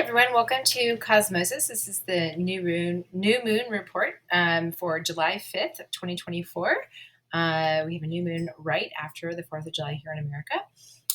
everyone, welcome to Cosmosis. This is the new moon report for July 5th, 2024. We have a new moon right after the 4th of July here in America.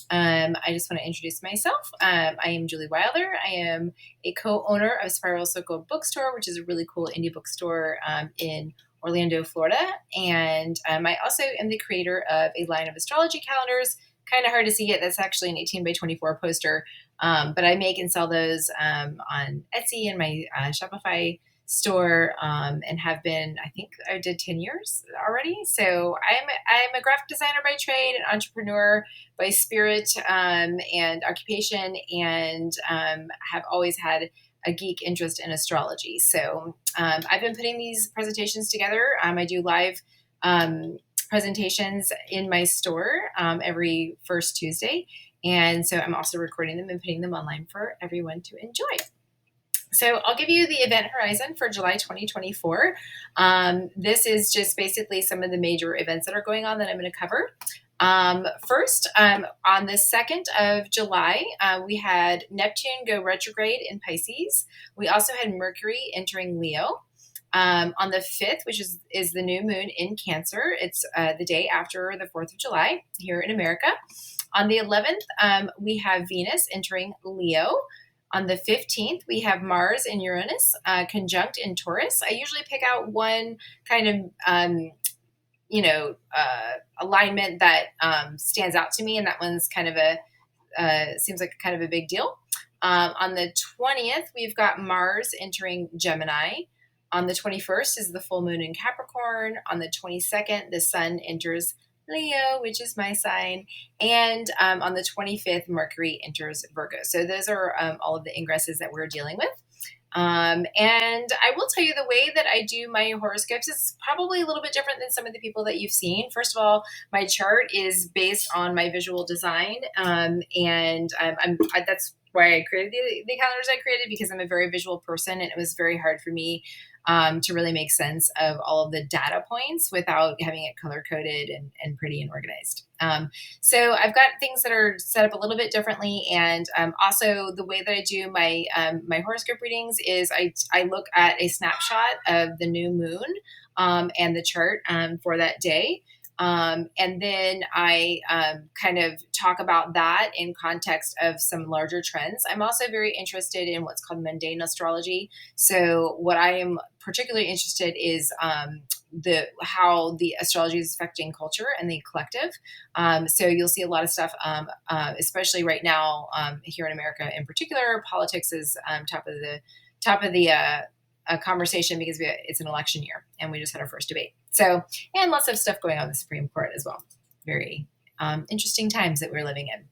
I just want to introduce myself. I am Julie Wilder. I am a co-owner of Spiral Circle Bookstore, which is a really cool indie bookstore in Orlando, Florida. And I also am the creator of a line of astrology calendars. Kind of hard to see it. That's actually an 18 by 24 poster. But I make and sell those on Etsy and my Shopify store, and have been, I think I did 10 years already. So I'm a graphic designer by trade, an entrepreneur by spirit and occupation, and have always had a geek interest in astrology. So I've been putting these presentations together. I do live presentations in my store every first Tuesday. And so I'm also recording them and putting them online for everyone to enjoy. So I'll give you the event horizon for July 2024. This is just basically some of the major events that are going on that I'm going to cover. First, on the 2nd of July, we had Neptune go retrograde in Pisces. We also had Mercury entering Leo. On the 5th, which is the new moon in Cancer, it's the day after the 4th of July here in America. On the 11th, we have Venus entering Leo. On the 15th, we have Mars and Uranus conjunct in Taurus. I usually pick out one kind of, alignment that stands out to me, and that one's kind of seems like kind of a big deal. On the 20th, we've got Mars entering Gemini. On the 21st is the full moon in Capricorn. On the 22nd, the sun enters Leo, which is my sign. And on the 25th, Mercury enters Virgo. So those are all of the ingresses that we're dealing with. And I will tell you, the way that I do my horoscopes is probably a little bit different than some of the people that you've seen. First of all, my chart is based on my visual design. That's why I created the calendars I created, because I'm a very visual person, and it was very hard for me to really make sense of all of the data points without having it color coded and pretty and organized. So I've got things that are set up a little bit differently, and also the way that I do my my horoscope readings is I look at a snapshot of the new moon and the chart for that day. And then I kind of talk about that in context of some larger trends. I'm also very interested in what's called mundane astrology. So what I am particularly interested is how the astrology is affecting culture and the collective. So you'll see a lot of stuff, especially right now here in America in particular. Politics is top of the conversation because it's an election year, and we just had our first debate. So, and lots of stuff going on in the Supreme Court as well. Very interesting times that we're living in.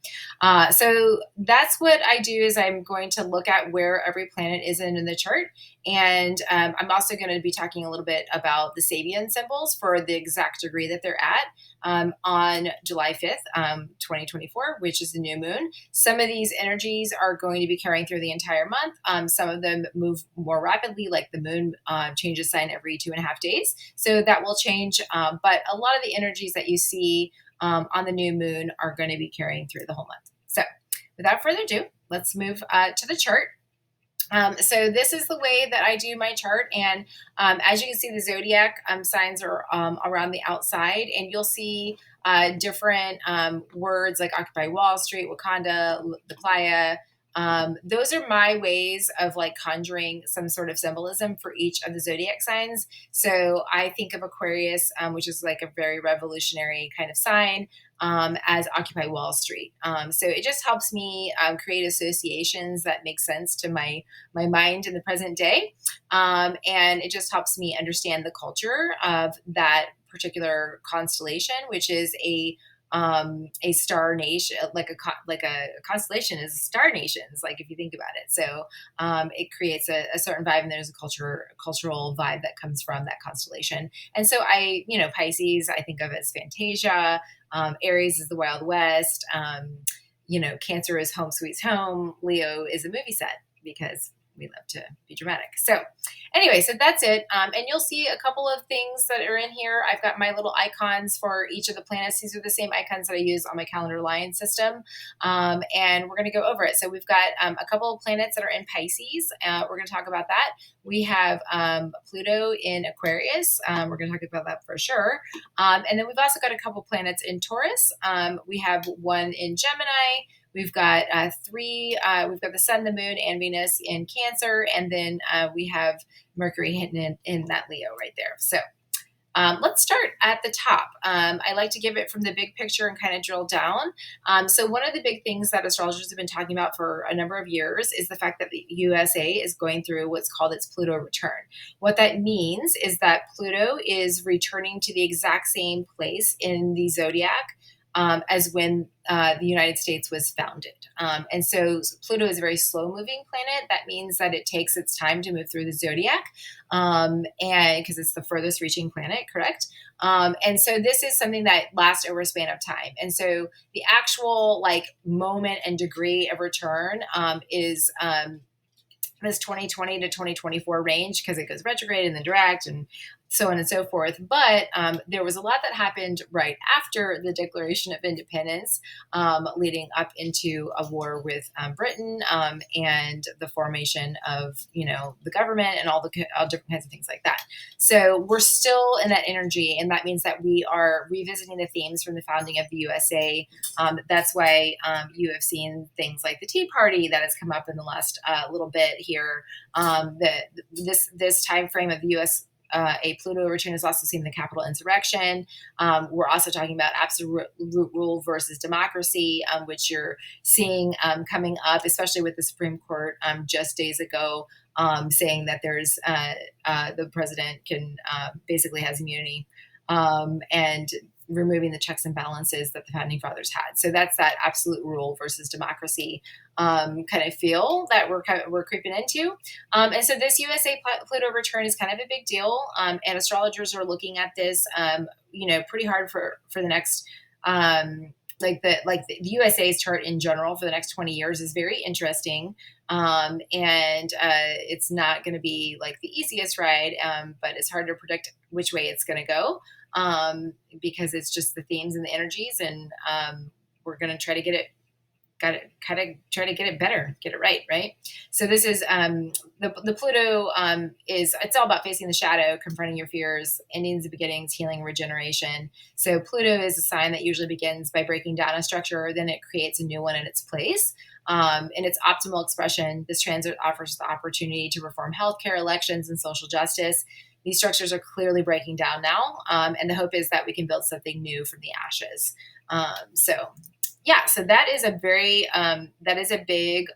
So that's what I do, is I'm going to look at where every planet is in the chart. And I'm also going to be talking a little bit about the Sabian symbols for the exact degree that they're at on July 5th, 2024, which is the new moon. Some of these energies are going to be carrying through the entire month. Some of them move more rapidly, like the moon changes sign every 2.5 days. So that will change. But a lot of the energies that you see on the new moon are going to be carrying through the whole month. So without further ado, let's move to the chart. So this is the way that I do my chart. And as you can see, the zodiac signs are around the outside, and you'll see different words like Occupy Wall Street, Wakanda, the Playa. Those are my ways of like conjuring some sort of symbolism for each of the zodiac signs. So I think of Aquarius, which is like a very revolutionary kind of sign, as Occupy Wall Street. So it just helps me create associations that make sense to my mind in the present day. And it just helps me understand the culture of that particular constellation, which is a star nation, like a constellation is star nations, like if you think about it. So it creates a certain vibe, and there's a cultural vibe that comes from that constellation. And so Pisces, I think of as Fantasia. Aries is the Wild West. Cancer is Home Sweet Home. Leo is a movie set because we love to be dramatic. So anyway, so that's it. And you'll see a couple of things that are in here. I've got my little icons for each of the planets. These are the same icons that I use on my calendar line system. And we're going to go over it. So we've got a couple of planets that are in Pisces. We're going to talk about that. We have Pluto in Aquarius. We're going to talk about that for sure. And then we've also got a couple planets in Taurus. We have one in Gemini. We've got three. We've got the Sun, the Moon, and Venus in Cancer, and then we have Mercury hidden in that Leo right there. So let's start at the top. I like to give it from the big picture and kind of drill down. So one of the big things that astrologers have been talking about for a number of years is the fact that the USA is going through what's called its Pluto return. What that means is that Pluto is returning to the exact same place in the zodiac as when the United States was founded. And so Pluto is a very slow moving planet. That means that it takes its time to move through the zodiac, and because it's the furthest reaching planet, correct? And so this is something that lasts over a span of time. And so the actual like moment and degree of return is this 2020 to 2024 range, because it goes retrograde and then direct and so on and so forth. But there was a lot that happened right after the Declaration of Independence, leading up into a war with Britain, and the formation of, the government and all different kinds of things like that. So we're still in that energy, and that means that we are revisiting the themes from the founding of the USA. That's why you have seen things like the Tea Party that has come up in the last little bit here. This time frame of the U.S. A Pluto return is also seen in the Capitol insurrection. We're also talking about absolute rule versus democracy, which you're seeing coming up, especially with the Supreme Court just days ago saying that there's the president can basically has immunity, and removing the checks and balances that the founding fathers had. So that's that absolute rule versus democracy kind of feel that we're creeping into. And so this USA Pluto return is kind of a big deal. And astrologers are looking at this, pretty hard for the next, the USA's chart in general for the next 20 years is very interesting. And it's not going to be like the easiest ride, but it's hard to predict which way it's going to go, because it's just the themes and the energies, and we're going to try to get it better, get it right. So this is the Pluto it's all about facing the shadow, confronting your fears, endings and beginnings, healing, regeneration. So Pluto is a sign that usually begins by breaking down a structure, then it creates a new one in its place. In its optimal expression, this transit offers the opportunity to reform healthcare, elections, and social justice. These structures are clearly breaking down now, and the hope is that we can build something new from the ashes. So that is a big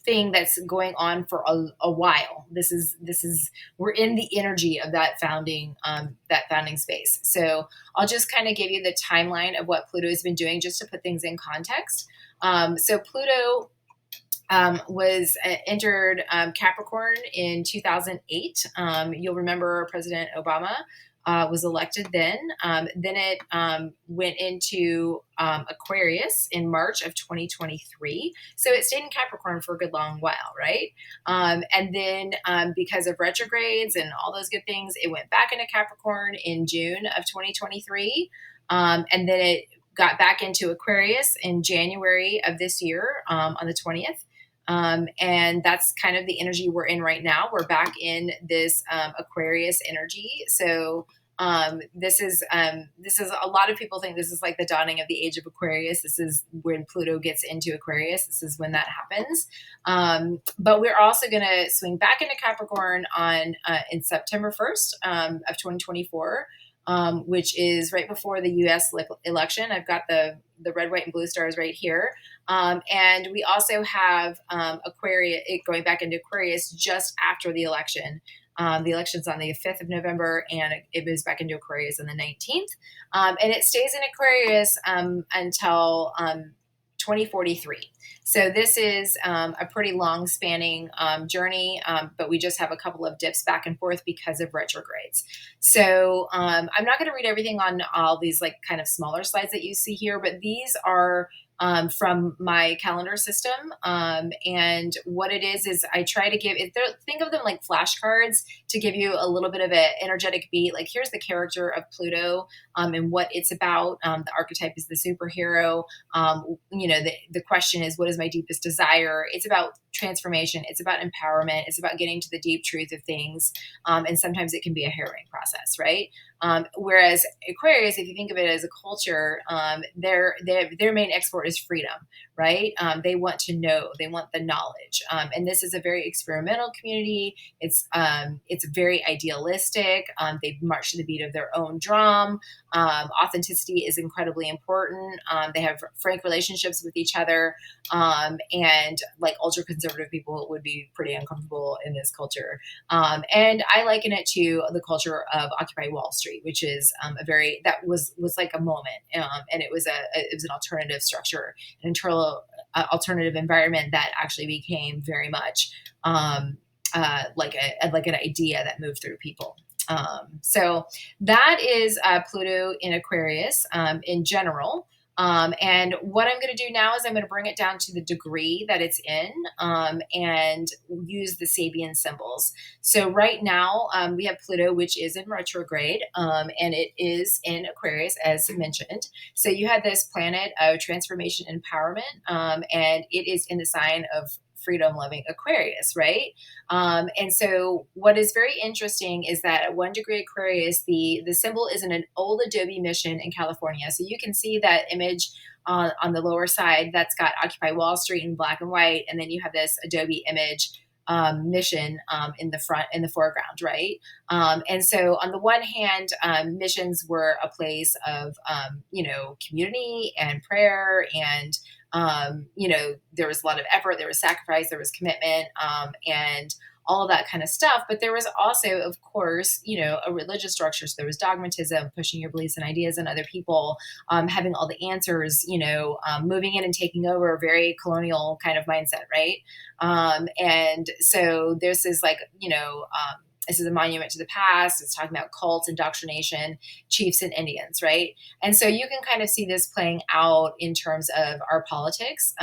thing that's going on for a while. We're in the energy of that founding space. So I'll just kind of give you the timeline of what Pluto has been doing just to put things in context. So Pluto was entered Capricorn in 2008. You'll remember President Obama was elected then. Then it went into Aquarius in March of 2023. So it stayed in Capricorn for a good long while, right? And then because of retrogrades and all those good things, it went back into Capricorn in June of 2023. And then it got back into Aquarius in January of this year on the 20th. And that's kind of the energy we're in right now. We're back in this Aquarius energy. So this is a lot of people think this is like the dawning of the age of Aquarius. This is when Pluto gets into Aquarius. This is when that happens. But we're also going to swing back into Capricorn in September 1st of 2024. Which is right before the U.S. election. I've got the red, white, and blue stars right here. And we also have Aquarius going back into Aquarius just after the election. The election's on the 5th of November, and it moves back into Aquarius on the 19th. And it stays in Aquarius until 2043. So this is a pretty long spanning journey, but we just have a couple of dips back and forth because of retrogrades. So I'm not going to read everything on all these like kind of smaller slides that you see here, but these are from my calendar system. And what it is I try to give it, think of them like flashcards to give you a little bit of an energetic beat. Like, here's the character of Pluto, and what it's about. The archetype is the superhero. The question is, what is my deepest desire? It's about transformation. It's about empowerment. It's about getting to the deep truth of things. And sometimes it can be a harrowing process, right? Whereas Aquarius, if you think of it as a culture, their main export is freedom, right? They want to know, they want the knowledge, and this is a very experimental community. It's very idealistic. They march to the beat of their own drum. Authenticity is incredibly important. They have frank relationships with each other, and like ultra conservative people would be pretty uncomfortable in this culture. And I liken it to the culture of Occupy Wall Street, which is that was like a moment, and it was an alternative structure, an internal alternative environment that actually became very much like an idea that moved through people. So that is Pluto in Aquarius in general. And what I'm going to do now is I'm going to bring it down to the degree that it's in, and use the Sabian symbols. So right now we have Pluto, which is in retrograde, and it is in Aquarius, as mentioned. So you have this planet of transformation and empowerment, and it is in the sign of freedom loving Aquarius, right? And so what is very interesting is that at 1 degree Aquarius, the symbol is in an old Adobe mission in California. So you can see that image on the lower side that's got Occupy Wall Street in black and white. And then you have this Adobe image mission in the foreground, right? And so on the one hand, missions were a place of, community and prayer, and there was a lot of effort, there was sacrifice, there was commitment, and all of that kind of stuff. But there was also, of course, a religious structure. So there was dogmatism, pushing your beliefs and ideas on other people, having all the answers, moving in and taking over, a very colonial kind of mindset, right? And so this is like, this is a monument to the past. It's talking about cults, indoctrination, chiefs, and Indians, right? And so you can kind of see this playing out in terms of our politics.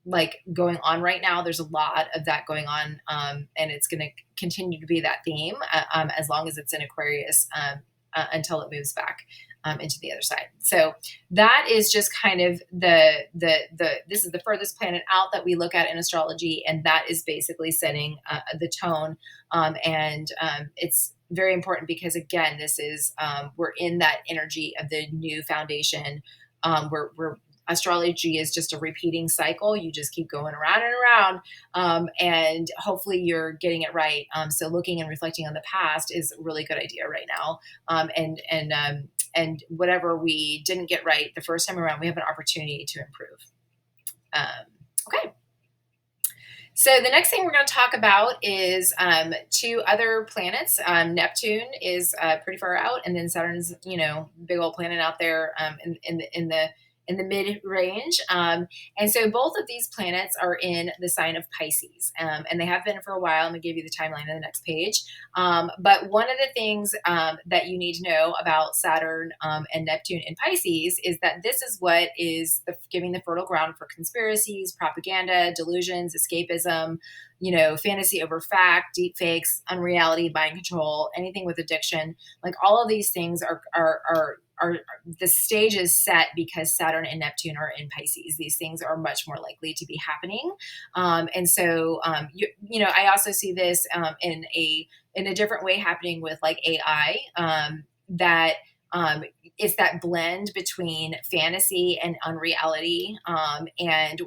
Like going on right now, there's a lot of that going on, and it's going to continue to be that theme as long as it's in Aquarius, until it moves back into the other side. So that is just kind of this is the furthest planet out that we look at in astrology, and that is basically setting the tone. And it's very important because, again, this is we're in that energy of the new foundation. We're astrology is just a repeating cycle. You just keep going around and around, and hopefully you're getting it right. So looking and reflecting on the past is a really good idea right now. And whatever we didn't get right the first time around, we have an opportunity to improve. Okay. So the next thing we're going to talk about is 2 other planets. Neptune is pretty far out, and then Saturn's, big old planet out there in the mid range. And so both of these planets are in the sign of Pisces, and they have been for a while. I'm going to give you the timeline on the next page. But one of the things that you need to know about Saturn and Neptune in Pisces is that this is what is giving the fertile ground for conspiracies, propaganda, delusions, escapism, fantasy over fact, deep fakes, unreality, mind control, anything with addiction. Like all of these things are the stage is set because Saturn and Neptune are in Pisces. These things are much more likely to be happening. And so, I also see this in a different way happening with like AI, that it's that blend between fantasy and unreality. And,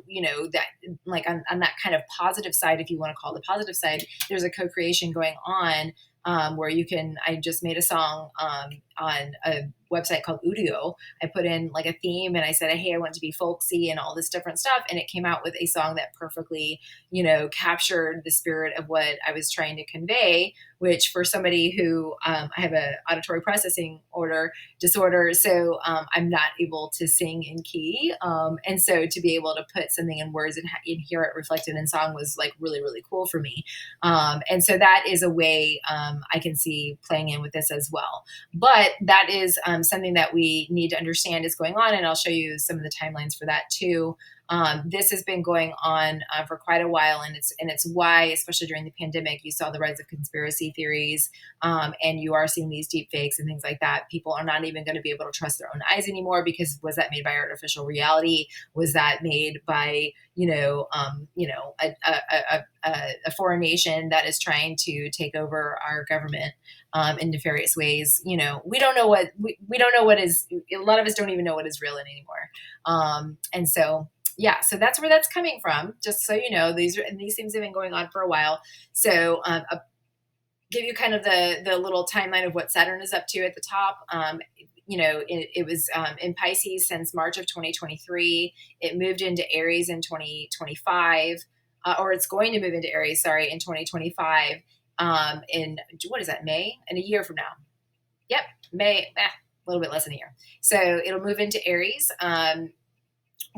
that like on that kind of positive side, if you want to call it the positive side, there's a co-creation going on, where I just made a song on a website called Udio. I put in like a theme and I said, hey, I want to be folksy and all this different stuff. And it came out with a song that perfectly, captured the spirit of what I was trying to convey, which for somebody who, I have an auditory processing disorder. So I'm not able to sing in key. And so to be able to put something in words and hear it reflected in song was like really, really cool for me. And so that is a way I can see playing in with this as well. But that is something that we need to understand is going on, and I'll show you some of the timelines for that too. This has been going on for quite a while, and it's why, especially during the pandemic, you saw the rise of conspiracy theories, and you are seeing these deep fakes and things like that. People are not even going to be able to trust their own eyes anymore, because was that made by artificial reality? Was that made by a foreign nation that is trying to take over our government in nefarious ways? We don't know we don't know what is. A lot of us don't even know what is real anymore, and so. Yeah, so that's where that's coming from. Just so you know, these things have been going on for a while. So give you kind of the little timeline of what Saturn is up to at the top. It was in Pisces since March of 2023. It moved into Aries in 2025, or it's going to move into Aries, sorry, in 2025. In what is that, May? In a year from now. Yep, May, a little bit less than a year. So it'll move into Aries.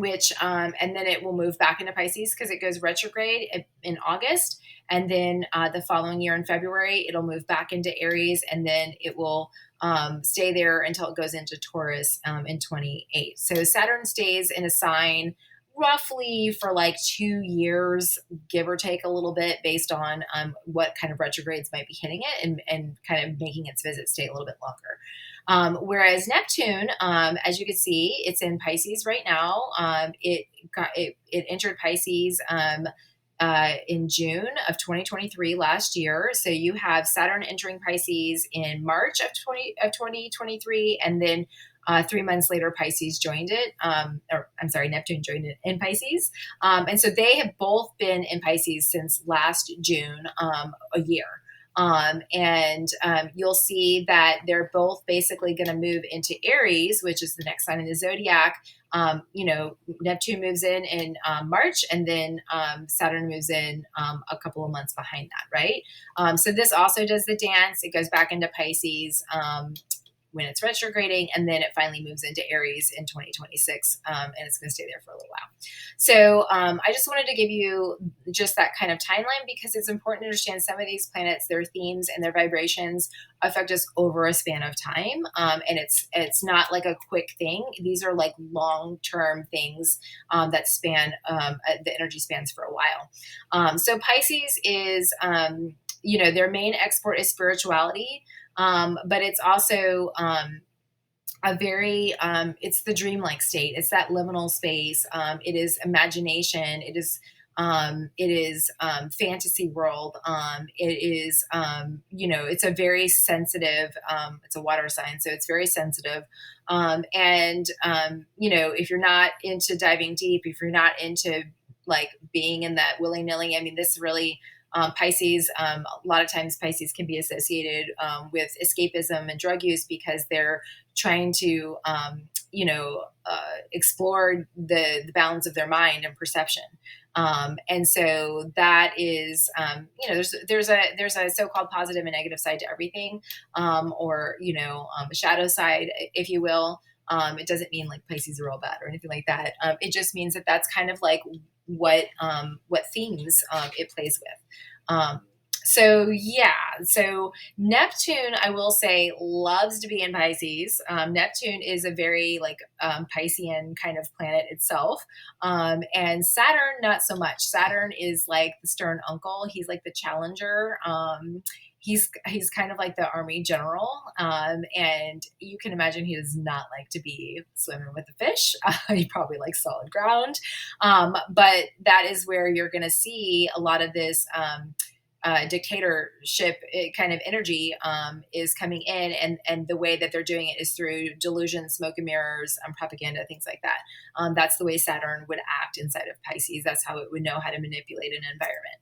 And then it will move back into Pisces because it goes retrograde in August. And then the following year in February, it'll move back into Aries, and then it will stay there until it goes into Taurus in 28. So Saturn stays in a sign roughly for like 2 years, give or take a little bit, based on what kind of retrogrades might be hitting it, and kind of making its visit stay a little bit longer. Whereas Neptune, as you can see, it's in Pisces right now. It entered Pisces in June of 2023 last year. So you have Saturn entering Pisces in March of 2023, and then 3 months later, Pisces joined it. Neptune joined it in Pisces. And so they have both been in Pisces since last June, a year. You'll see that they're both basically going to move into Aries, which is the next sign in the zodiac. Neptune moves in March, and then Saturn moves in a couple of months behind that, right? So this also does the dance. It goes back into Pisces when it's retrograding, and then it finally moves into Aries in 2026, and it's going to stay there for a little while. So I just wanted to give you just that kind of timeline, because it's important to understand some of these planets, their themes and their vibrations affect us over a span of time, and it's not like a quick thing. These are like long-term things that span the energy spans for a while. So Pisces is their main export is spirituality. But it's also a very it's the dreamlike state. It's that liminal space. It is imagination. It is fantasy world. It is it's a very sensitive. It's a water sign, so it's very sensitive. If you're not into diving deep, if you're not into like being in that willy-nilly, I mean, this really. Pisces, a lot of times Pisces can be associated with escapism and drug use, because they're trying to, explore the balance of their mind and perception. And so that is, there's a so-called positive and negative side to everything, or a shadow side, if you will. It doesn't mean like Pisces are all bad or anything like that. It just means that that's kind of like what themes it plays with. So Neptune, I will say, loves to be in Pisces. Neptune is a very like Piscean kind of planet itself. And Saturn, not so much. Saturn is like the stern uncle. He's like the challenger. He's kind of like the army general, and you can imagine he does not like to be swimming with the fish. He probably likes solid ground, but that is where you're going to see a lot of this dictatorship kind of energy is coming in, and the way that they're doing it is through delusion, smoke and mirrors, propaganda, things like that. That's the way Saturn would act inside of Pisces. That's how it would know how to manipulate an environment.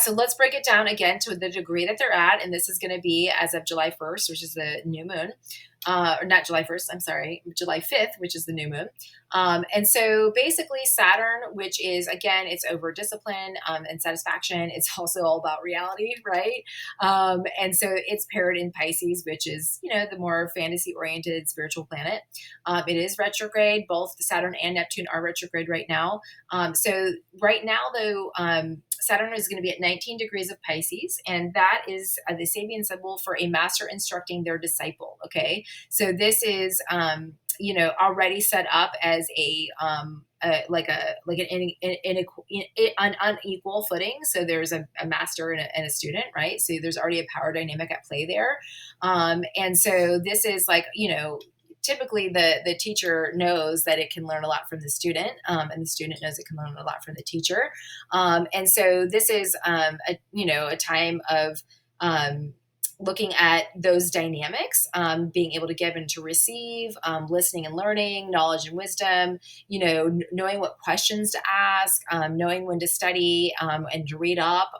So let's break it down again to the degree that they're at. And this is going to be as of July 1st, which is the new moon. or not July 1st, I'm sorry, July 5th, which is the new moon. And so basically Saturn, which is, again, it's over discipline and satisfaction. It's also all about reality, right? And so it's paired in Pisces, which is, the more fantasy oriented spiritual planet. It is retrograde. Both Saturn and Neptune are retrograde right now. So right now, though, Saturn is going to be at 19 degrees of Pisces, and that is the Sabian symbol for a master instructing their disciple. Okay, so this is already set up as an unequal footing. So there's a master and a student, right? So there's already a power dynamic at play there, and so this is typically the teacher knows that it can learn a lot from the student, and the student knows it can learn a lot from the teacher. And so this is a time of looking at those dynamics, being able to give and to receive, listening and learning, knowledge and wisdom, knowing what questions to ask, knowing when to study and to read up.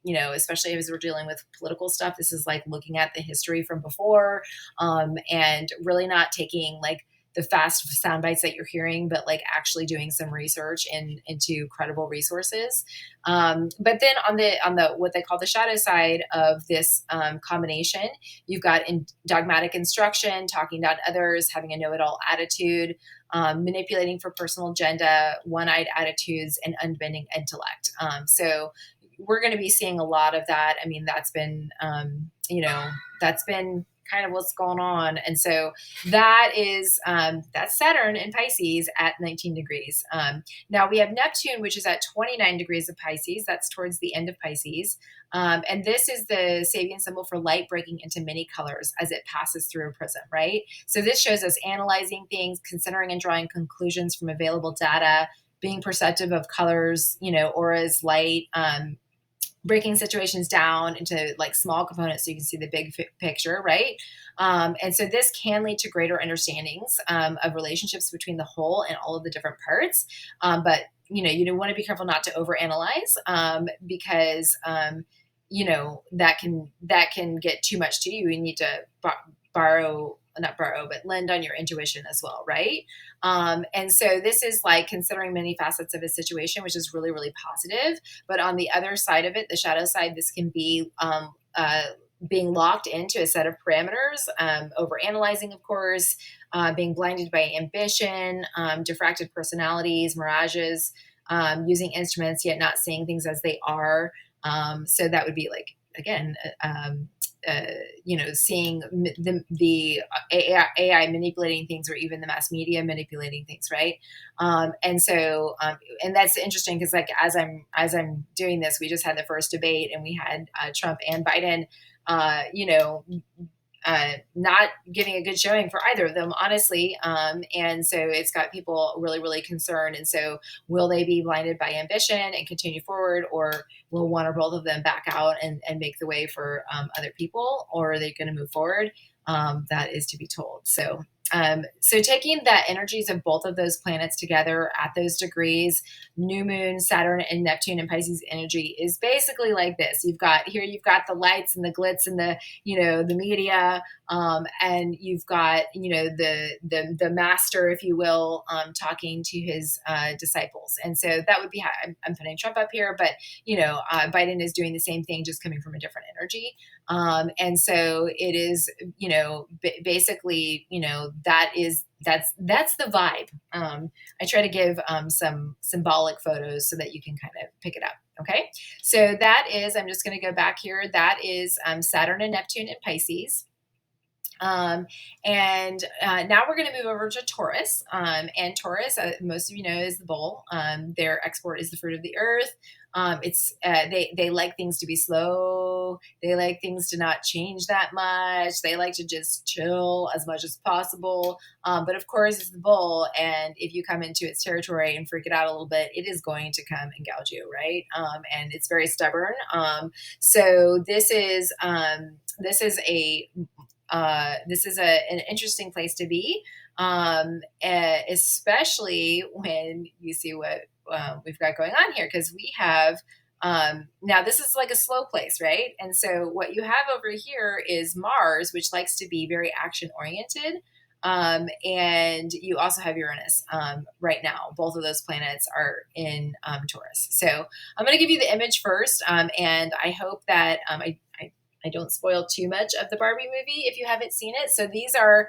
Especially as we're dealing with political stuff, this is like looking at the history from before, and really not taking like the fast sound bites that you're hearing, but like actually doing some research into credible resources. But then on the what they call the shadow side of this combination, you've got dogmatic instruction, talking down others, having a know-it-all attitude, manipulating for personal agenda, one-eyed attitudes, and unbending intellect. So we're going to be seeing a lot of that. I mean, that's been kind of what's going on. And so that is, that's Saturn in Pisces at 19 degrees. Now we have Neptune, which is at 29 degrees of Pisces. That's towards the end of Pisces. And this is the Sabian symbol for light breaking into many colors as it passes through a prism, right? So this shows us analyzing things, considering and drawing conclusions from available data, being perceptive of colors, auras, light, breaking situations down into like small components so you can see the big picture, right? And so this can lead to greater understandings of relationships between the whole and all of the different parts. But you want to be careful not to overanalyze, because that can get too much to you. You need to lend on your intuition as well, right? And so this is like considering many facets of a situation, which is really, really positive. But on the other side of it, the shadow side, this can be being locked into a set of parameters, over analyzing, of course, being blinded by ambition, diffracted personalities, mirages, using instruments yet not seeing things as they are. So that would be like, again, seeing the AI manipulating things, or even the mass media manipulating things, right? And so, and that's interesting because, like, as I'm doing this, we just had the first debate, and we had Trump and Biden, not giving a good showing for either of them, honestly. And so it's got people really, really concerned. And so will they be blinded by ambition and continue forward, or will one or both of them back out and make the way for other people, or are they going to move forward? That is to be told. So taking the energies of both of those planets together at those degrees, new moon, Saturn, and Neptune and Pisces energy is basically like this. You've got the lights and the glitz and the media, and you've got, the master, if you will, talking to his disciples. And so that would be how I'm putting Trump up here, but, Biden is doing the same thing, just coming from a different energy. And so it is, basically, that's the vibe. I try to give some symbolic photos so that you can kind of pick it up. Okay. So that is, I'm just going to go back here. That is Saturn and Neptune in Pisces. And now we're going to move over to Taurus. And Taurus, most of you know, is the bull. Their export is the fruit of the earth. They like things to be slow. They like things to not change that much. They like to just chill as much as possible. But of course, it's the bull, and if you come into its territory and freak it out a little bit, it is going to come and gouge you, right? And it's very stubborn. So this is an interesting place to be, especially when you see what we've got going on here, because we have Now this is like a slow place, right? And so what you have over here is Mars, which likes to be very action oriented. And you also have Uranus right now. Both of those planets are in Taurus. So I'm going to give you the image first, and I hope that I don't spoil too much of the Barbie movie if you haven't seen it. So these are,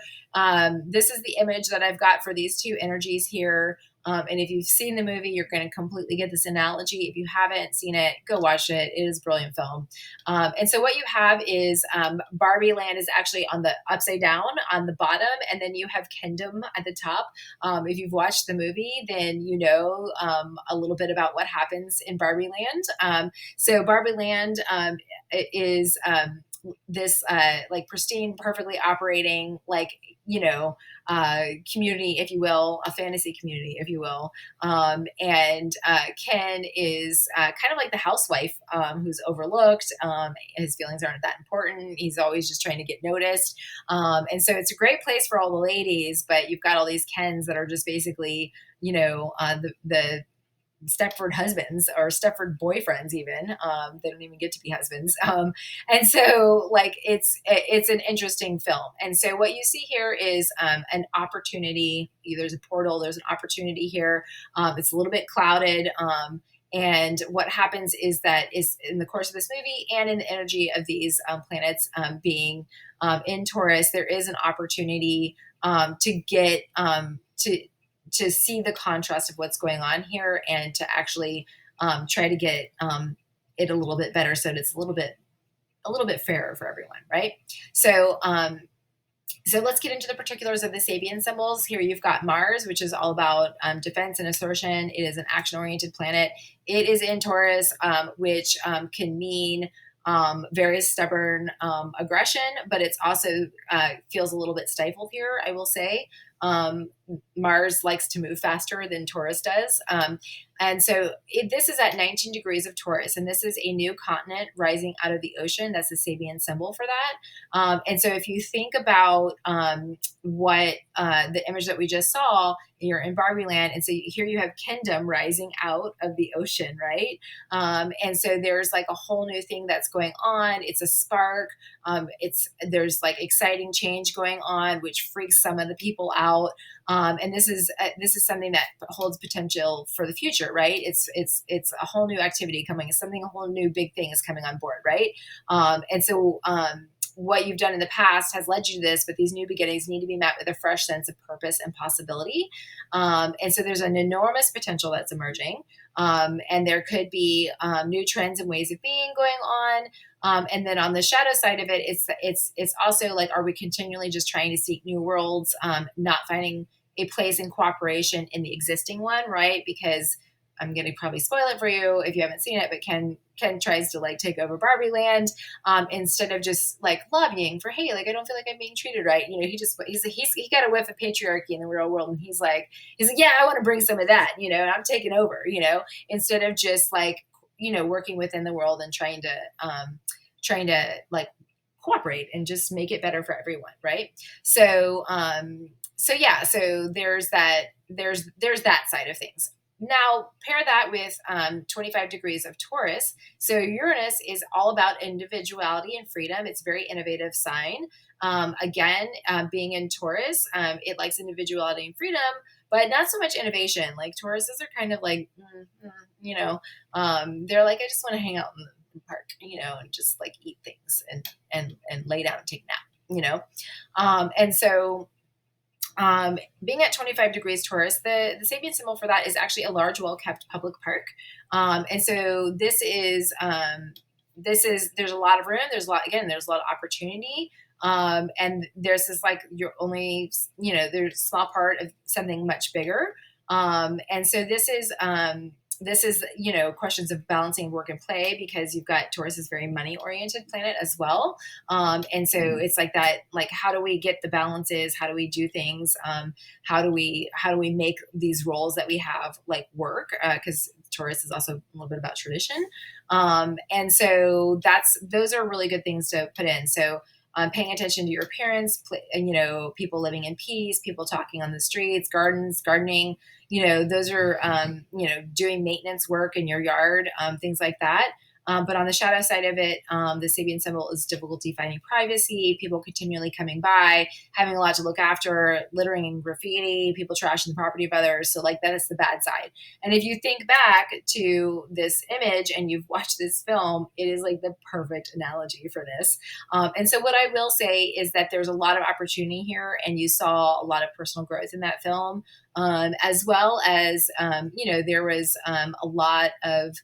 this is the image that I've got for these two energies here. And if you've seen the movie, you're going to completely get this analogy. If you haven't seen it, go watch it. It is a brilliant film. And so what you have is Barbie Land is actually on the upside down on the bottom, and then you have Kingdom at the top. If you've watched the movie, then you know a little bit about what happens in Barbie Land. So Barbie Land is this like pristine, perfectly operating, like, you know, community, if you will, a fantasy community, if you will. And Ken is kind of like the housewife who's overlooked. His feelings aren't that important. He's always just trying to get noticed. And so it's a great place for all the ladies, but you've got all these Kens that are just basically, you know, the Stepford husbands or Stepford boyfriends even. They don't even get to be husbands. And so like it's an interesting film. And so what you see here is an opportunity. There's a portal, there's an opportunity here. It's a little bit clouded. And what happens is that is in the course of this movie and in the energy of these planets being in Taurus, there is an opportunity to get to see the contrast of what's going on here and to actually try to get it a little bit better so that it's a little bit fairer for everyone, right? So so let's get into the particulars of the Sabian symbols. Here you've got Mars, which is all about defense and assertion. It is an action-oriented planet. It is in Taurus, which can mean very stubborn aggression, but it's also feels a little bit stifled here, I will say. Mars likes to move faster than Taurus does. And so this is at 19 degrees of Taurus, and this is a new continent rising out of the ocean. That's the Sabian symbol for that. And so if you think about what the image that we just saw, you're in Barbie Land, and so here you have Kingdom rising out of the ocean, right? And so there's like a whole new thing that's going on. It's a spark. There's like exciting change going on, which freaks some of the people out. And this is something that holds potential for the future, right? It's a whole new activity coming. It's something, a whole new big thing is coming on board, right? And so what you've done in the past has led you to this, but these new beginnings need to be met with a fresh sense of purpose and possibility. And so there's an enormous potential that's emerging. And there could be new trends and ways of being going on. And then on the shadow side of it, it's also like, are we continually just trying to seek new worlds, not finding a place in cooperation in the existing one, right? Because I'm going to probably spoil it for you if you haven't seen it, but Ken tries to like take over Barbie Land instead of just like lobbying for, hey, like I don't feel like I'm being treated right. You know, he got a whiff of patriarchy in the real world, and he's like, yeah, I want to bring some of that, you know, and I'm taking over, you know, instead of just like, you know, working within the world and trying to like cooperate and just make it better for everyone, right? So yeah, so there's that side of things. Now, pair that with 25 degrees of Taurus. So Uranus is all about individuality and freedom. It's a very innovative sign. Again, being in Taurus, it likes individuality and freedom, but not so much innovation. Like Tauruses are kind of like, you know, they're like, I just want to hang out in the park, you know, and just like eat things and lay down and take a nap, you know. And so being at 25 degrees Taurus, the Sabian symbol for that is actually a large, well-kept public park. And so this is, there's a lot of room. There's a lot of opportunity. And there's this like, you're only, you know, there's a small part of something much bigger. And so this is, you know, questions of balancing work and play, because you've got Taurus is very money oriented planet as well. And so it's like that, like, how do we get the balances? How do we do things? How do we make these roles that we have like work? Cause Taurus is also a little bit about tradition. And so those are really good things to put in. So paying attention to your appearance, and, people living in peace, people talking on the streets, gardening, those are, doing maintenance work in your yard, things like that. But on the shadow side of it, the Sabian symbol is difficulty finding privacy, people continually coming by, having a lot to look after, littering and graffiti, people trashing the property of others. So like that is the bad side. And if you think back to this image and you've watched this film, it is like the perfect analogy for this. And so what I will say is that there's a lot of opportunity here, and you saw a lot of personal growth in that film, as well as, there was a lot of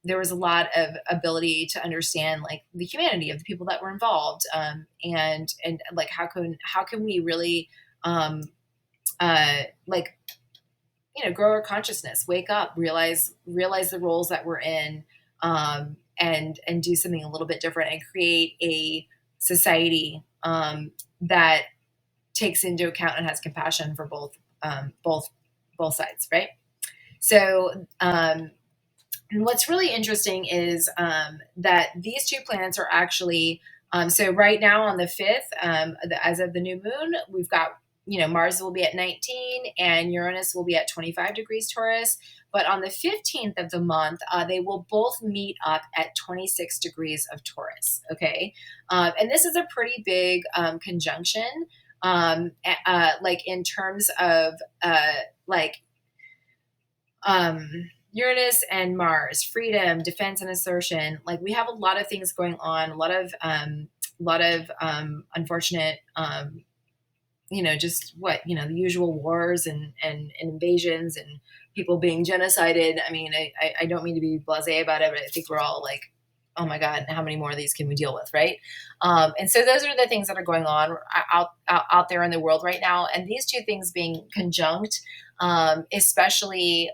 there was a lot of ability to understand like the humanity of the people that were involved, and like how can we really like grow our consciousness, wake up, realize the roles that we're in, and do something a little bit different and create a society that takes into account and has compassion for both sides, right? So and what's really interesting is that these two planets are actually, so right now on the 5th, as of the new moon, we've got, Mars will be at 19 and Uranus will be at 25 degrees Taurus. But on the 15th of the month, they will both meet up at 26 degrees of Taurus. Okay. And this is a pretty big conjunction, like in terms of like, Uranus and Mars, freedom, defense, and assertion. Like we have a lot of things going on, a lot of unfortunate, just the usual wars and invasions and people being genocided. I mean, I don't mean to be blasé about it, but I think we're all like, oh my God, how many more of these can we deal with, right? And so those are the things that are going on out there in the world right now. And these two things being conjunct, especially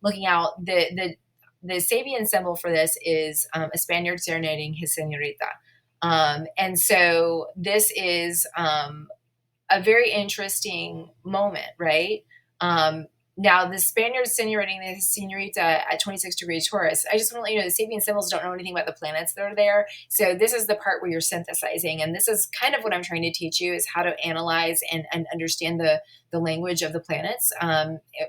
looking out, the Sabian symbol for this is a Spaniard serenading his senorita. And so this is a very interesting moment, right? Now, the Spaniards serenading the senorita at 26 degrees Taurus. I just want to let you know the Sabian symbols don't know anything about the planets that are there. So this is the part where you're synthesizing. And this is kind of what I'm trying to teach you, is how to analyze and understand the language of the planets,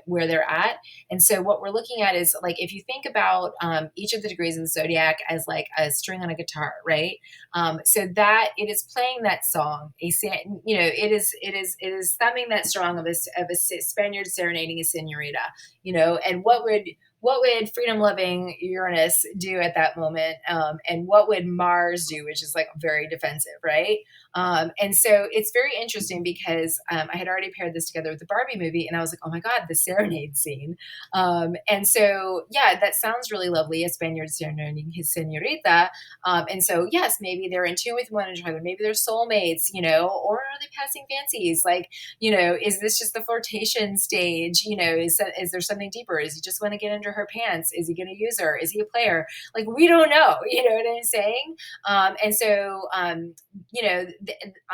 where they're at. And so what we're looking at is, like, if you think about each of the degrees of the zodiac as like a string on a guitar, right? So that it is playing that song, it is thumbing that song of a Spaniard serenading a senorita, and what would freedom loving Uranus do at that moment? And what would Mars do, which is like very defensive, right? And so it's very interesting because I had already paired this together with the Barbie movie, and I was like, oh my God, the serenade scene. And so, yeah, that sounds really lovely, a Spaniard serenading his senorita. And so, yes, maybe they're in tune with one another. Maybe they're soulmates, or are they passing fancies? Like, is this just the flirtation stage? Is there something deeper? Does he just want to get under her pants? Is he going to use her? Is he a player? Like, we don't know. You know what I'm saying? And so,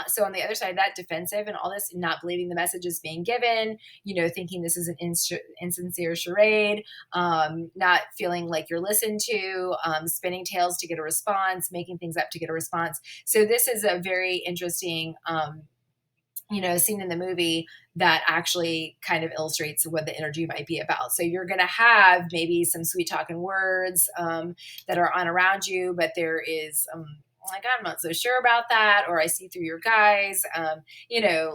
so on the other side, that defensive and all this, not believing the message is being given, thinking this is an insincere charade, not feeling like you're listened to, spinning tails to get a response, making things up to get a response. So this is a very interesting, scene in the movie that actually kind of illustrates what the energy might be about. So you're going to have maybe some sweet talking words that are on around you, but there is like, I'm not so sure about that, or I see through your guys,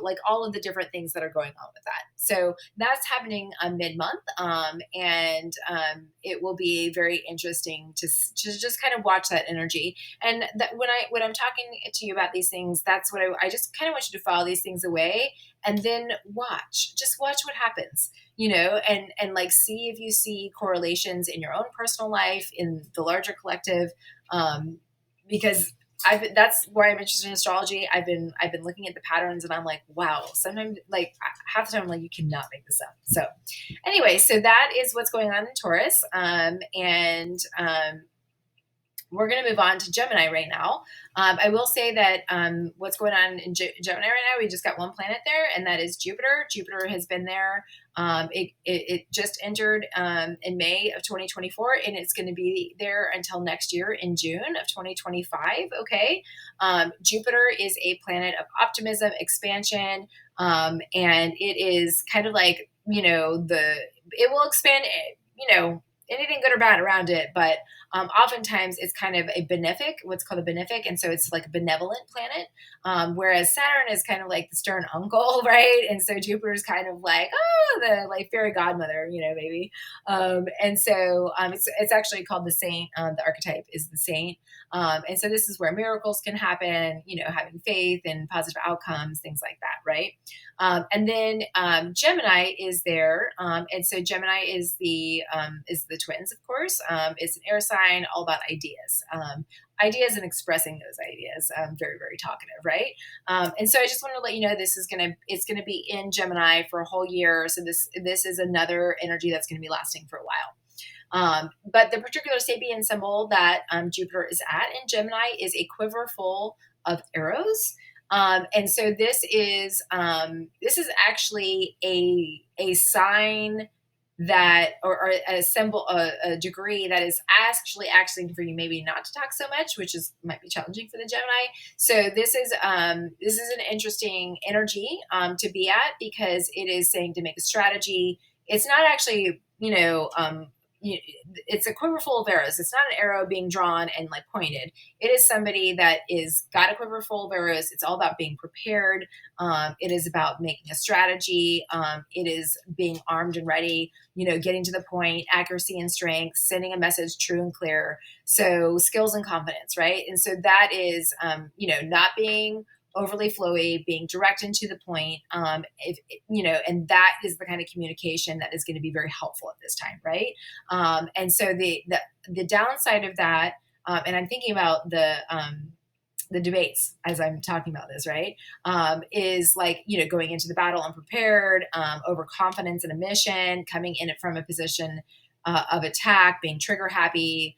like all of the different things that are going on with that. So that's happening mid-month, and it will be very interesting to just kind of watch that energy. And that when I'm talking to you about these things, that's what I just kind of want you to file these things away and then just watch what happens, and like see if you see correlations in your own personal life, in the larger collective, because that's why I'm interested in astrology. I've been looking at the patterns and I'm like, wow, sometimes like half the time I'm like, you cannot make this up. So anyway, so that is what's going on in Taurus. we're going to move on to Gemini right now. I will say that what's going on in Gemini right now, we just got one planet there, and that is Jupiter. Jupiter has been there. It just entered in May of 2024, and it's going to be there until next year in June of 2025. Okay. Jupiter is a planet of optimism, expansion, and it is kind of like, it will expand, anything good or bad around it, but oftentimes it's kind of a benefic, what's called a benefic, and so it's like a benevolent planet. Whereas Saturn is kind of like the stern uncle, right? And so Jupiter is kind of like, oh, the like fairy godmother, maybe. And so it's actually called the saint. The archetype is the saint, and so this is where miracles can happen. Having faith and positive outcomes, things like that, right? And then Gemini is there, and so Gemini is the twins, of course. It's an air sign, all about ideas, ideas and expressing those ideas. Very, very talkative, right? And so I just want to let you know it's gonna be in Gemini for a whole year. So this is another energy that's going to be lasting for a while. But the particular Sabian symbol that Jupiter is at in Gemini is a quiver full of arrows. And so this is actually a sign that, or a symbol, a degree that is actually asking for you maybe not to talk so much, which might be challenging for the Gemini. So this is an interesting energy to be at, because it is saying to make a strategy. It's not actually, it's a quiver full of arrows. It's not an arrow being drawn and like pointed. It is somebody that is got a quiver full of arrows. It's all about being prepared. It is about making a strategy. It is being armed and ready, getting to the point, accuracy and strength, sending a message true and clear. So skills and confidence, right? And so that is, not being overly flowy, being direct and to the point. And that is the kind of communication that is going to be very helpful at this time, right? And so the downside of that, and I'm thinking about the debates as I'm talking about this, right? Is like, going into the battle unprepared, overconfidence in a mission, coming in it from a position of attack, being trigger happy,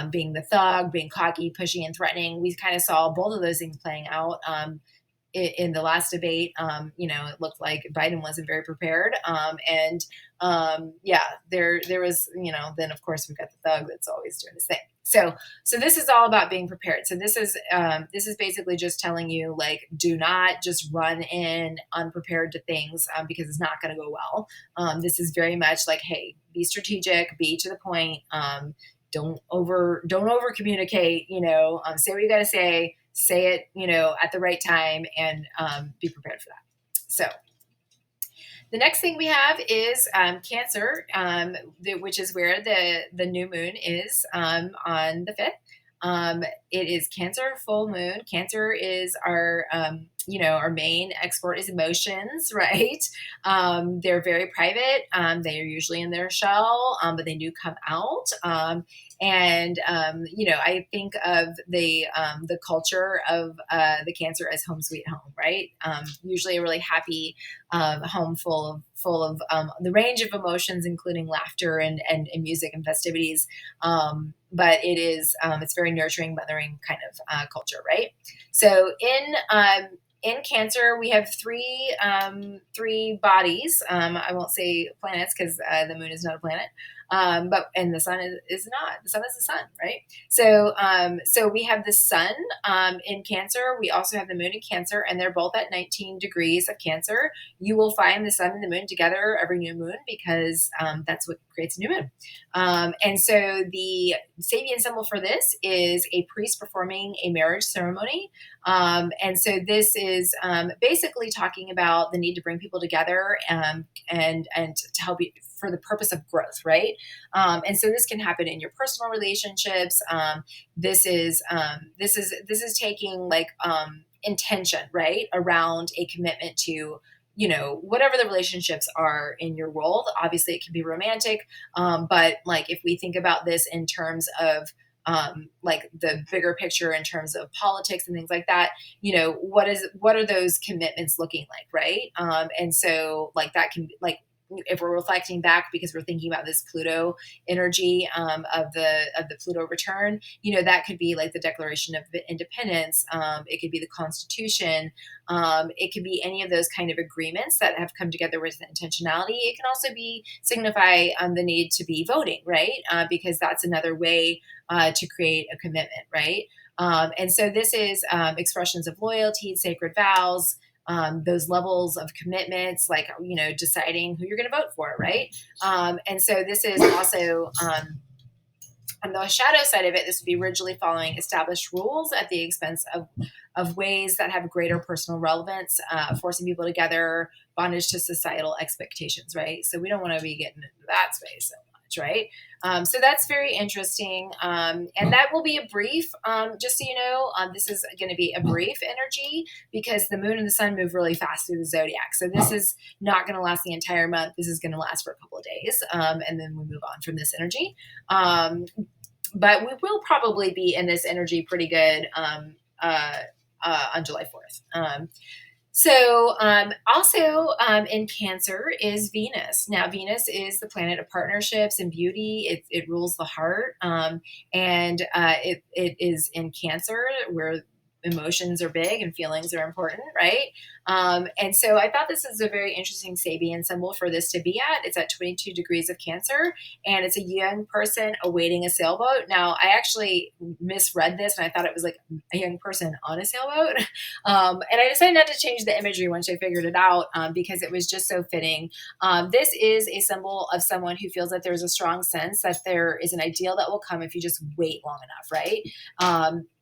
being the thug, being cocky, pushy, and threatening. We kind of saw both of those things playing out in the last debate. It looked like Biden wasn't very prepared. There was, then of course we've got the thug that's always doing his thing. So this is all about being prepared. So this is basically just telling you, like, do not just run in unprepared to things, because it's not going to go well. This is very much like, hey, be strategic, be to the point. Don't over communicate, say what you got to say it, at the right time, and be prepared for that. So the next thing we have is Cancer, which is where the new moon is on the 5th. It is Cancer full moon. Cancer is our main export is emotions, right? They're very private. They are usually in their shell, but they do come out. I think of the culture of the Cancer as home sweet home, right? Usually a really happy home full of the range of emotions, including laughter and music and festivities. But it's very nurturing, mothering kind of culture, right? So in Cancer, we have three bodies. I won't say planets because the moon is not a planet. And the sun is not. The sun is the sun, right? So we have the sun in Cancer. We also have the moon in Cancer, and they're both at 19 degrees of Cancer. You will find the sun and the moon together every new moon, because that's what creates a new moon. And so the Sabian symbol for this is a priest performing a marriage ceremony. And so this is basically talking about the need to bring people together and to help you for the purpose of growth, right? And so this can happen in your personal relationships. This is taking like intention, right, around a commitment to whatever the relationships are in your world. Obviously, it can be romantic, but like if we think about this in terms of like the bigger picture in terms of politics and things like that, what are those commitments looking like, right? And so like that can be like if we're reflecting back because we're thinking about this Pluto energy of the Pluto return, that could be like the Declaration of Independence. It could be the Constitution. It could be any of those kind of agreements that have come together with intentionality. It can also be signify the need to be voting, right? Because that's another way to create a commitment, right? And so this is expressions of loyalty, sacred vows, those levels of commitments, like, deciding who you're going to vote for, right? And so this is also, on the shadow side of it, this would be rigidly following established rules at the expense of ways that have greater personal relevance, forcing people together, bondage to societal expectations, right? So we don't want to be getting into that space so much, right? So that's very interesting. And that will be a brief, just so you know, this is going to be a brief energy because the moon and the sun move really fast through the zodiac. So this is not going to last the entire month. This is going to last for a couple of days. And then we move on from this energy. But we will probably be in this energy pretty good on July 4th. Also in Cancer is Venus. Now, Venus is the planet of partnerships and beauty. It rules the heart. And it is in Cancer, where emotions are big and feelings are important, right? And so I thought this is a very interesting Sabian symbol for this to be at. It's at 22 degrees of Cancer, and it's a young person awaiting a sailboat. Now, I actually misread this, and I thought it was like a young person on a sailboat. And I decided not to change the imagery once I figured it out because it was just so fitting. This is a symbol of someone who feels that there's a strong sense that there is an ideal that will come if you just wait long enough, right?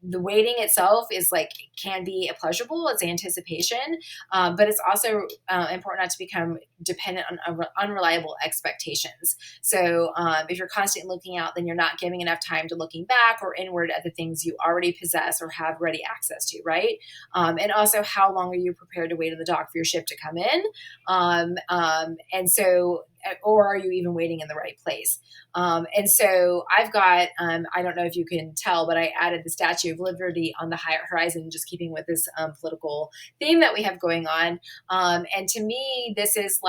The waiting itself is can be pleasurable. It's anticipation, but it's also important not to become dependent on unreliable expectations. So if you're constantly looking out, then you're not giving enough time to looking back or inward at the things you already possess or have ready access to, right? And also, how long are you prepared to wait in the dock for your ship to come in? And so, or are you even waiting in the right place? And so I've got, I don't know if you can tell, but I added the Statue of Liberty on the horizon, just keeping with this political theme that we have going on. And to me, this is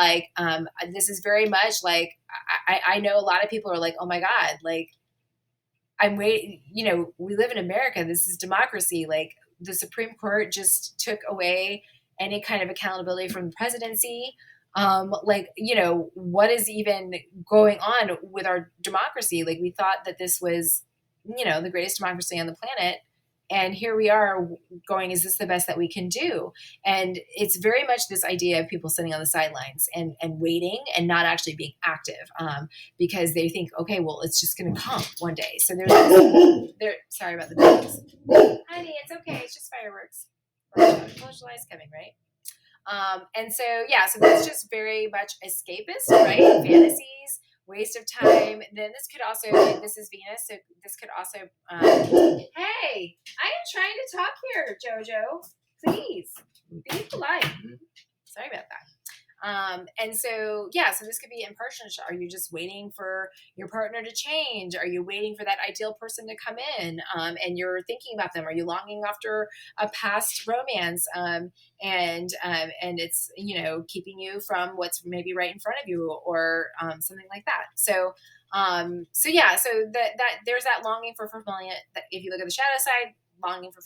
this is very much I know a lot of people are like, oh my God, I'm waiting, we live in America. This is democracy. The Supreme Court just took away any kind of accountability from the presidency. What is even going on with our democracy? We thought that this was, the greatest democracy on the planet. And here we are going, is this the best that we can do? And it's very much this idea of people sitting on the sidelines and waiting and not actually being active because they think, okay, well, it's just going to come one day. So sorry about the dogs. Honey, it's okay. It's just fireworks. July's coming, right? And so, so that's just very much escapist, right? Fantasies, waste of time. Then this is Venus, so this could also, hey, I am trying to talk here, Jojo. Please, be polite. Sorry about that. And so, so this could be impartial. Are you just waiting for your partner to change? Are you waiting for that ideal person to come in? And you're thinking about them. Are you longing after a past romance? And it's, keeping you from what's maybe right in front of you or something like that. So that there's that longing for fulfillment. That if you look at the shadow side, longing for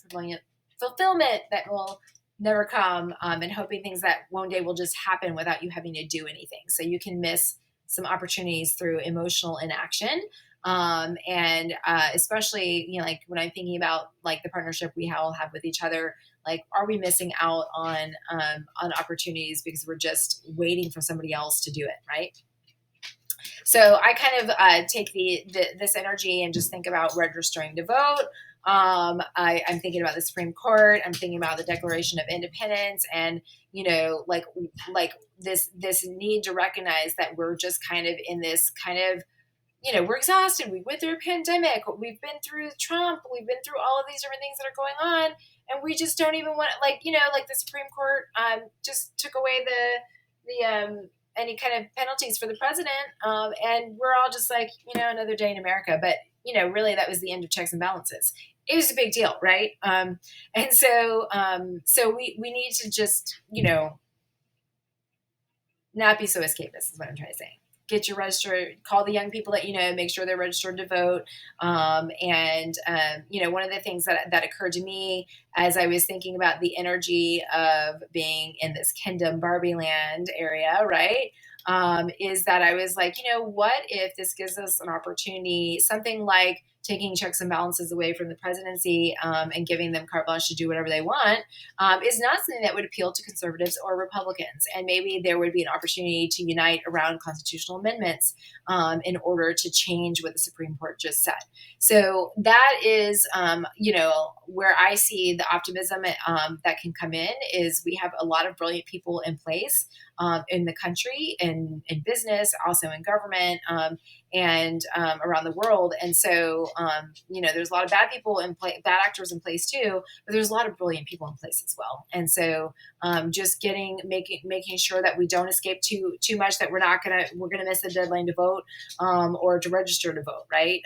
fulfillment that will never come, and hoping things that one day will just happen without you having to do anything. So you can miss some opportunities through emotional inaction. And especially, when I'm thinking about the partnership we all have with each other, are we missing out on opportunities because we're just waiting for somebody else to do it, right? So I kind of take this energy and just think about registering to vote. I'm thinking about the Supreme Court. I'm thinking about the Declaration of Independence, and this need to recognize that we're just kind of in this kind of, we're exhausted. We went through a pandemic. We've been through Trump. We've been through all of these different things that are going on, and we just don't even want the Supreme Court just took away the any kind of penalties for the president, and we're all just another day in America. But really, that was the end of checks and balances. It was a big deal, right? And so we need to just not be so escapist is what I'm trying to say. Get your register, call the young people that you know, make sure they're registered to vote. One of the things that occurred to me as I was thinking about the energy of being in this Kingdom Barbie land area, right? Is that I was like, what if this gives us an opportunity, something like taking checks and balances away from the presidency and giving them carte blanche to do whatever they want, is not something that would appeal to conservatives or Republicans. And maybe there would be an opportunity to unite around constitutional amendments in order to change what the Supreme Court just said. So that is, where I see the optimism that can come in is we have a lot of brilliant people in place in the country, in business, also in government, and around the world. And so, there's a lot of bad people bad actors in place too, but there's a lot of brilliant people in place as well. And so, just making sure that we don't escape too much, that we're gonna miss the deadline to vote, or to register to vote, right?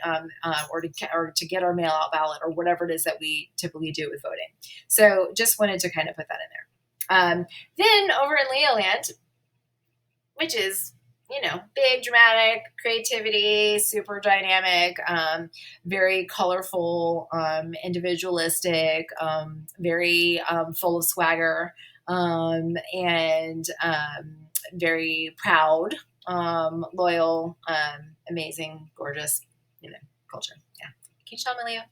Or to get our mail out ballot or whatever it is that we typically do with voting. So just wanted to kind of put that in there. Then over in Leo land, which is, big, dramatic, creativity, super dynamic, very colorful, individualistic, very full of swagger, and very proud, loyal, amazing, gorgeous, culture. Yeah. Can you tell me, Leo?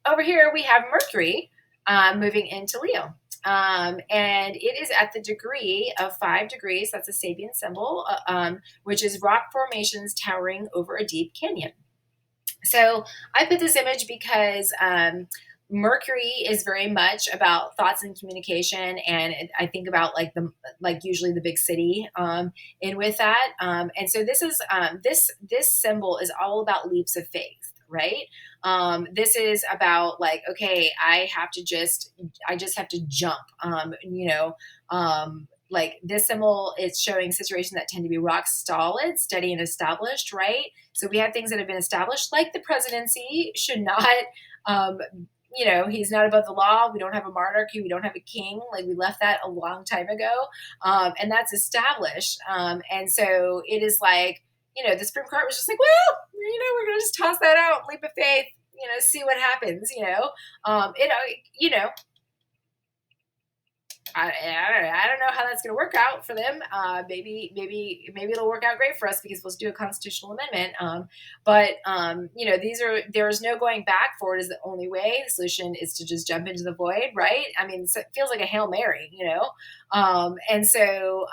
Over here we have Mercury moving into Leo. And it is at the degree of 5 degrees. That's a Sabian symbol, which is rock formations towering over a deep canyon. So I put this image because Mercury is very much about thoughts and communication, and I think about usually the big city, and with that, and so this is this symbol is all about leaps of faith, right? This is about okay, I just have to jump, like this symbol is showing situations that tend to be rock solid, steady, and established, right? So we have things that have been established, like the presidency should not, he's not above the law. We don't have a monarchy. We don't have a king. Like we left that a long time ago, and that's established. And so it is like, the Supreme Court was just like, well, we're going to just toss that out, leap of faith, see what happens, I don't know how that's going to work out for them. Maybe it'll work out great for us because we'll do a constitutional amendment. But there's no going back. Forward is the only way. The solution is to just jump into the void, right? I mean, it feels like a Hail Mary, and so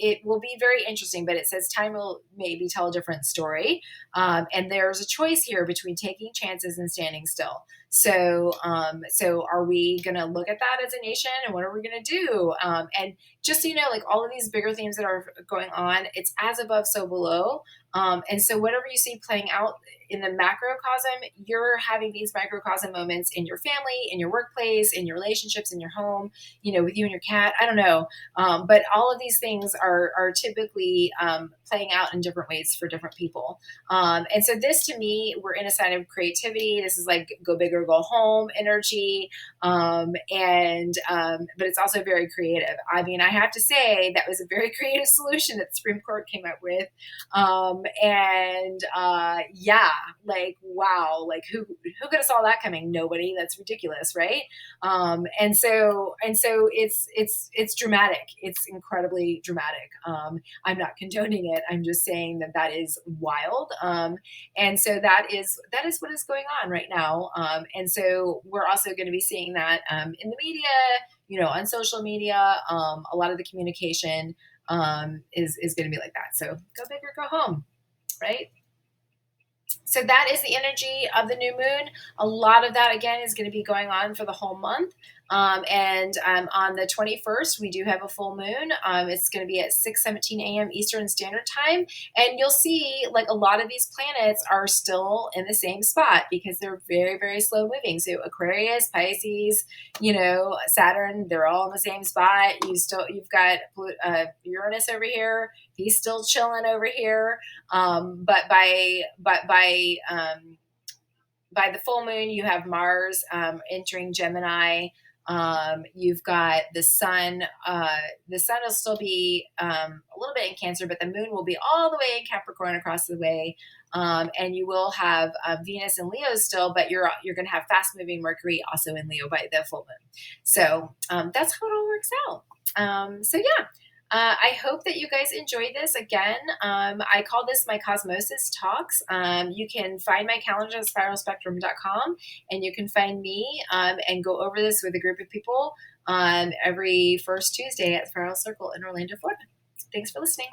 it will be very interesting. But it says time will maybe tell a different story, and there's a choice here between taking chances and standing still. So are we going to look at that as a nation, and what are we going to do? And just so you know, like all of these bigger themes that are going on, it's as above, so below. And so whatever you see playing out in the macrocosm, you're having these microcosm moments in your family, in your workplace, in your relationships, in your home, with you and your cat. I don't know. But all of these things are typically playing out in different ways for different people. And so this, to me, we're in a sign of creativity. This is like go big or go home energy. But it's also very creative. I mean, I have to say that was a very creative solution that the Supreme Court came up with. Wow, like who could have saw that coming? Nobody. That's ridiculous, right? And so it's dramatic. It's incredibly dramatic. I'm not condoning it. I'm just saying that is wild. And so that is what is going on right now. And so we're also going to be seeing that in the media, on social media. A lot of the communication is going to be like that. So go big or go home, right? So that is the energy of the new moon. A lot of that, again, is going to be going on for the whole month. And on the 21st, we do have a full moon. It's going to be at 6:17 a.m. Eastern Standard Time. And you'll see like a lot of these planets are still in the same spot because they're very, very slow moving. So Aquarius, Pisces, Saturn, they're all in the same spot. You've got Uranus over here. He's still chilling over here. But by the full moon, you have Mars entering Gemini, You've got the sun. The sun will still be a little bit in Cancer, but the moon will be all the way in Capricorn across the way. And you will have Venus and Leo still, but you're going to have fast moving Mercury also in Leo by the full moon. So that's how it all works out. So yeah, I hope that you guys enjoyed this. Again, I call this my Cosmosis Talks. You can find my calendar at spiralspectrum.com, and you can find me and go over this with a group of people every first Tuesday at Spiral Circle in Orlando, Florida. Thanks for listening.